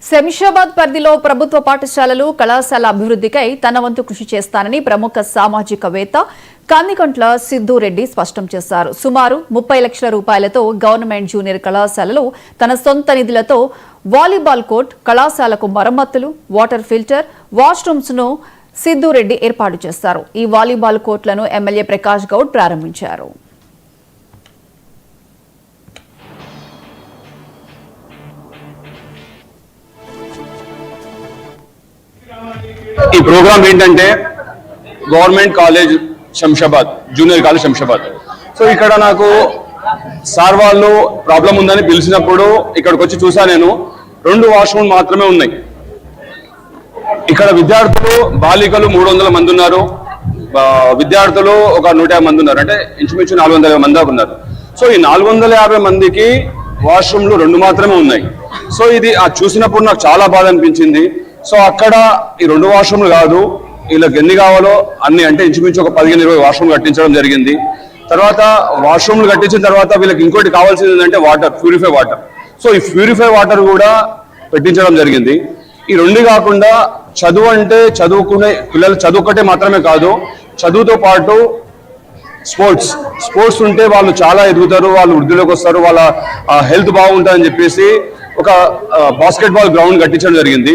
శంషాబాద్ పరిధిలో ప్రభుత్వ పాఠశాలలు కళాశాల అభివృద్ధికై తన వంతు కృషి చేస్తానని ప్రముఖ సామాజికవేత్త కందికంట్ల సిద్ధూ రెడ్డి స్పష్టం చేశారు. సుమారు 30 లక్షల రూపాయలతో గవర్నమెంట్ జూనియర్ కళాశాలలో తన సొంత నిధులతో వాలీబాల్ కోర్ట్, కళాశాలకు మరమ్మతులు, వాటర్ ఫిల్టర్, వాష్రూమ్స్ ను సిద్ధూ రెడ్డి ఏర్పాటు చేశారు. ఈ వాలీబాల్ కోర్టులను ఎమ్మెల్యే ప్రకాష్ గౌడ్ ప్రారంభించారు. ఈ ప్రోగ్రామ్ ఏంటంటే government college Shamshabad, junior college Shamshabad. So ఇక్కడ నాకు సార్ వాళ్ళు ప్రాబ్లం ఉందని పిలిచినప్పుడు ఇక్కడికి వచ్చి చూసా. నేను 2 వాష్రూమ్ మాత్రమే ఉన్నాయి. ఇక్కడ విద్యార్థులు బాలికలు 300 మంది ఉన్నారు, విద్యార్థులు ఒక 150 మంది ఉన్నారు, అంటే ఇంచుమించు 450 మంది దాకా ఉన్నారు. సో ఈ 450 మందికి వాష్రూమ్లు 2 మాత్రమే ఉన్నాయి. సో ఇది చూసినప్పుడు నాకు చాలా బాధ అనిపించింది. సో అక్కడ ఈ 2 వాష్రూమ్లు కాదు, వీళ్ళకి ఎన్ని కావాలో అన్ని, అంటే ఇంచుమించు ఒక 15-20 వాష్రూమ్లు కట్టించడం జరిగింది. తర్వాత వాష్రూమ్లు కట్టించిన తర్వాత వీళ్ళకి ఇంకోటి కావాల్సింది ఏంటంటే వాటర్, ప్యూరిఫై వాటర్. సో ఈ ప్యూరిఫై వాటర్ కూడా పెట్టించడం జరిగింది. ఈ 2 కాకుండా చదువు అంటే చదువుకునే పిల్లలు చదువుకటే మాత్రమే కాదు, చదువుతో పాటు స్పోర్ట్స్ ఉంటే వాళ్ళు చాలా ఎదుగుతారు, వాళ్ళు వృద్ధిలోకి వస్తారు, వాళ్ళ హెల్త్ బాగుంటుందని చెప్పేసి ఒక బాస్కెట్బాల్ గ్రౌండ్ కట్టించడం జరిగింది.